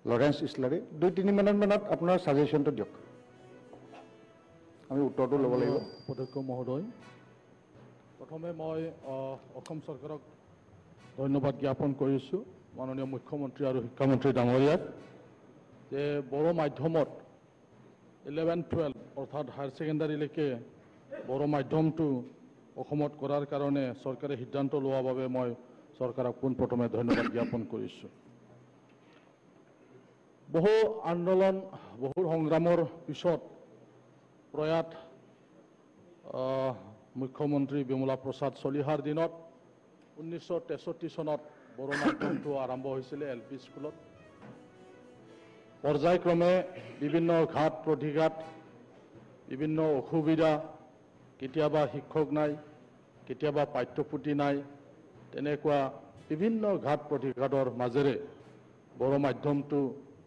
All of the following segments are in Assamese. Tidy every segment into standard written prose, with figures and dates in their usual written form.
লৰেন্স ইছলাৰী 2-3 মিনিট আপোনাৰ সাজেশনটো দিয়ক আমি উত্তৰটো ল'ব লাগিব অধ্যক্ষ মহোদয় প্ৰথমে মই অসম চৰকাৰক ধন্যবাদ জ্ঞাপন কৰিছোঁ মাননীয় মুখ্যমন্ত্ৰী আৰু শিক্ষামন্ত্ৰী ডাঙৰীয়াক যে বড়ো মাধ্যমত 11-12 অৰ্থাৎ হায়াৰ ছেকেণ্ডাৰীলৈকে বড়ো মাধ্যমটো অসমত কৰাৰ কাৰণে চৰকাৰে সিদ্ধান্ত লোৱাৰ বাবে মই চৰকাৰক পোনপ্ৰথমে ধন্যবাদ জ্ঞাপন কৰিছোঁ বহু আন্দোলন বহু সংগ্ৰামৰ পিছত প্ৰয়াত মুখ্যমন্ত্ৰী বিমলা প্ৰসাদ চলিহাৰ দিনত 1963 চনত বড়ো মাধ্যমটো আৰম্ভ হৈছিল LP স্কুলত পৰ্যায়ক্ৰমে বিভিন্ন ঘাট প্ৰতিঘাত বিভিন্ন অসুবিধা কেতিয়াবা শিক্ষক নাই কেতিয়াবা পাঠ্যপুথি নাই তেনেকুৱা বিভিন্ন ঘাট প্ৰতিঘাতৰ মাজেৰে বড়ো মাধ্যমটো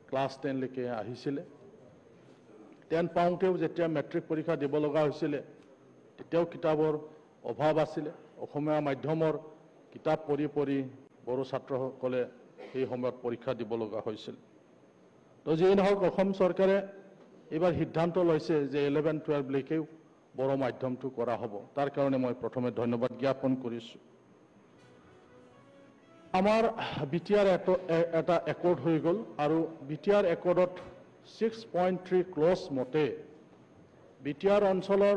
ক্লাছ 10 লৈকে আহিছিল 10 পাওঁতেও যেতিয়া মেট্ৰিক পৰীক্ষা দিব লগা হৈছিল তেতিয়াও কিতাপৰ অভাৱ আছিল অসমীয়া মাধ্যমৰ কিতাপ পঢ়ি বড়ো ছাত্ৰসকলে সেই সময়ত পৰীক্ষা দিব লগা হৈছিল তো যি নহওক অসম চৰকাৰে এবাৰ সিদ্ধান্ত লৈছে যে 11-12 লৈকেও বড়ো মাধ্যমটো কৰা হ'ব তাৰ কাৰণে মই প্ৰথমে ধন্যবাদ জ্ঞাপন কৰিছোঁ আমাৰ বিটিআৰ এটা একৰ্ড হৈ গ'ল আৰু বিটিআৰ একৰ্ডত 6.3 ক্লজ মতে বিটিআৰ অঞ্চলৰ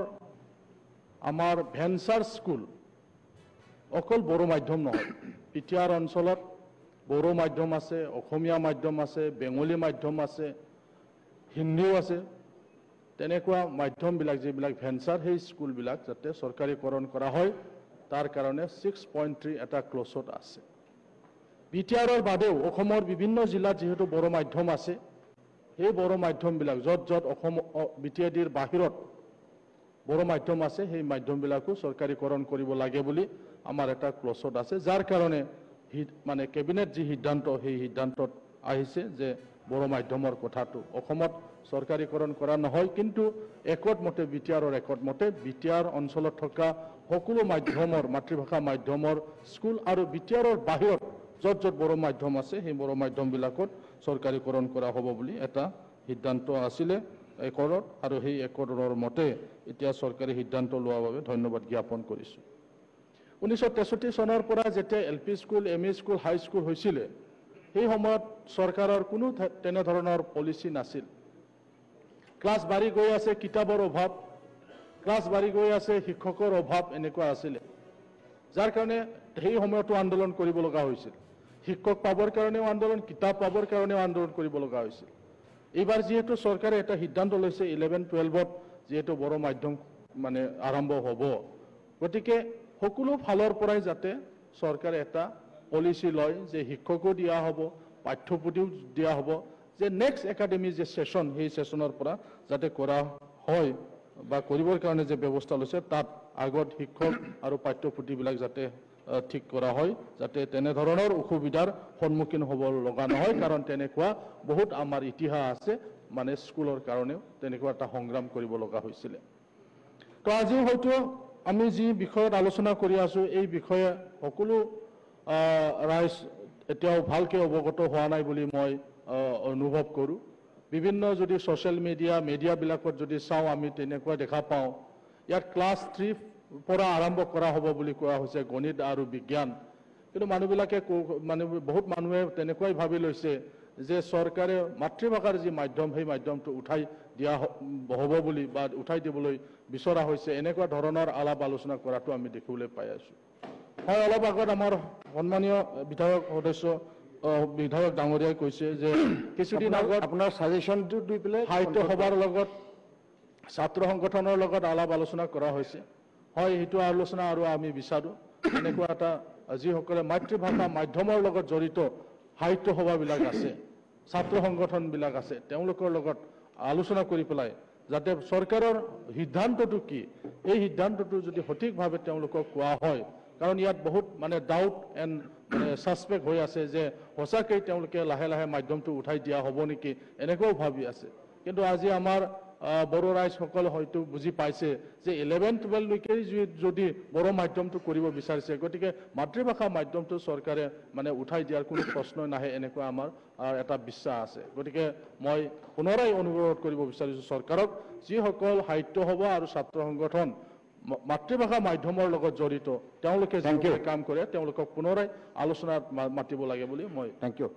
আমাৰ ভেঞ্চাৰ স্কুল অকল বড়ো মাধ্যম নহয় বিটিআৰ অঞ্চলত বড়ো মাধ্যম আছে অসমীয়া মাধ্যম আছে বেংগলী মাধ্যম আছে হিন্দীও আছে তেনেকুৱা মাধ্যমবিলাক যিবিলাক ভেঞ্চাৰ সেই স্কুলবিলাক যাতে চৰকাৰীকৰণ কৰা হয় তাৰ কাৰণে 6.3 এটা ক্লজত আছে বিটিআৰৰ বাদেও অসমৰ বিভিন্ন জিলাত যেহেতু বড়ো মাধ্যম আছে সেই বড়ো মাধ্যমবিলাক য'ত অসম বিটিআইডিৰ বাহিৰত বড়ো মাধ্যম আছে সেই মাধ্যমবিলাকো চৰকাৰীকৰণ কৰিব লাগে বুলি আমাৰ এটা ক্লজত আছে যাৰ কাৰণে মানে কেবিনেট যি সিদ্ধান্ত সেই সিদ্ধান্তত আহিছে যে বড়ো মাধ্যমৰ কথাটো অসমত চৰকাৰীকৰণ কৰা নহয় কিন্তু একৰ্ড মতে বিটিআৰৰ একৰ্ড মতে বিটিআৰ অঞ্চলত থকা সকলো মাধ্যমৰ মাতৃভাষা মাধ্যমৰ স্কুল আৰু বিটিআৰৰ বাহিৰত য'ত বড়ো মাধ্যম আছে সেই বড়ো মাধ্যমবিলাকত চৰকাৰীকৰণ কৰা হ'ব বুলি এটা সিদ্ধান্ত আছিলে একৰ্ডত আৰু সেই একৰ্ডৰ মতে এতিয়া চৰকাৰী সিদ্ধান্ত লোৱাৰ বাবে ধন্যবাদ জ্ঞাপন কৰিছোঁ 1963 চনৰ পৰা যেতিয়া LP স্কুল ME স্কুল হাই স্কুল হৈছিল সেই সময়ত চৰকাৰৰ কোনো তেনেধৰণৰ পলিচি নাছিল ক্লাছ বাঢ়ি গৈ আছে কিতাপৰ অভাৱ ক্লাছ বাঢ়ি গৈ আছে শিক্ষকৰ অভাৱ এনেকুৱা আছিল যাৰ কাৰণে সেই সময়তো আন্দোলন কৰিব লগা হৈছিল শিক্ষক পাবৰ কাৰণেও আন্দোলন কিতাপ পাবৰ কাৰণেও আন্দোলন কৰিব লগা হৈছিল এইবাৰ যেহেতু চৰকাৰে এটা সিদ্ধান্ত লৈছে 11-12ত যেহেতু বড়ো মাধ্যম মানে আৰম্ভ হ'ব গতিকে সকলো ফালৰ পৰাই যাতে চৰকাৰে এটা পলিচি লয় যে শিক্ষকো দিয়া হ'ব পাঠ্যপুথিও দিয়া হ'ব যে নেক্সট একাডেমি যে সেশন সেই সেশনৰ পৰা যাতে কৰা হয় বা কৰিবৰ কাৰণে যে ব্যৱস্থা লৈছে তাত আগত শিক্ষক আৰু পাঠ্যপুথিবিলাক যাতে ঠিক কৰা হয় যাতে তেনেধৰণৰ অসুবিধাৰ সন্মুখীন হ'ব লগা নহয় কাৰণ তেনেকুৱা বহুত আমাৰ ইতিহাস আছে মানে স্কুলৰ কাৰণেও তেনেকুৱা এটা সংগ্ৰাম কৰিব লগা হৈছিল তো আজি হয়তো আমি যি বিষয়ত আলোচনা কৰি আছো এই বিষয়ে সকলো ৰাইজ এতিয়াও ভালকৈ অৱগত হোৱা নাই বুলি মই অনুভৱ কৰোঁ বিভিন্ন যদি সোশ্যাল মিডিয়াবিলাকত যদি চাওঁ আমি তেনেকুৱা দেখা পাওঁ ইয়াত ক্লাছ 3 পৰা আৰম্ভ কৰা হ'ব বুলি কোৱা হৈছে গণিত আৰু বিজ্ঞান কিন্তু মানুহবিলাকে মানে বহুত মানুহে তেনেকুৱাই ভাবি লৈছে যে চৰকাৰে মাতৃভাষাৰ যি মাধ্যম সেই মাধ্যমটো উঠাই দিয়া হ'ব বুলি বা উঠাই দিবলৈ বিচৰা হৈছে এনেকুৱা ধৰণৰ আলাপ আলোচনা কৰাটো আমি দেখিবলৈ পাই আছোঁ হয় অলপ আগত আমাৰ সন্মানীয় বিধায়ক সদস্য বিধায়ক ডাঙৰীয়াই কৈছে যে কিছুদিন আগত আপোনাৰ সাজেশনটো দি পেলাই সাহিত্য সভাৰ লগত ছাত্ৰ সংগঠনৰ লগত আলাপ আলোচনা কৰা হৈছে হয় সেইটো আলোচনা আৰু আমি বিচাৰোঁ এনেকুৱা এটা যিসকলে মাতৃভাষা মাধ্যমৰ লগত জড়িত সাহিত্য সভাবিলাক আছে ছাত্ৰ সংগঠনবিলাক আছে তেওঁলোকৰ লগত আলোচনা কৰি পেলাই যাতে চৰকাৰৰ সিদ্ধান্তটো কি এই সিদ্ধান্তটো যদি সঠিকভাৱে তেওঁলোকক কোৱা হয় কাৰণ ইয়াত বহুত মানে ডাউট এণ্ড সাসপেক্ট হৈ আছে যে সঁচাকৈ তেওঁলোকে লাহে লাহে মাধ্যমটো উঠাই দিয়া হ'ব নেকি এনেকুৱাও ভাবি আছে কিন্তু আজি আমাৰ বড়ো ৰাইজসকলে হয়তো বুজি পাইছে যে 11-12 লৈকে যদি বড়ো মাধ্যমটো কৰিব বিচাৰিছে গতিকে মাতৃভাষা মাধ্যমটো চৰকাৰে মানে উঠাই দিয়াৰ কোনো প্ৰশ্নই নাহে এনেকুৱা আমাৰ এটা বিশ্বাস আছে গতিকে মই পুনৰাই অনুৰোধ কৰিব বিচাৰিছো চৰকাৰক যিসকল সাহিত্য সভা আৰু ছাত্ৰ সংগঠন মাতৃভাষা মাধ্যমৰ লগত জড়িত তেওঁলোকে যি কাম কৰে তেওঁলোকক পুনৰাই আলোচনাত মাতিব লাগে বুলি মই Thank you.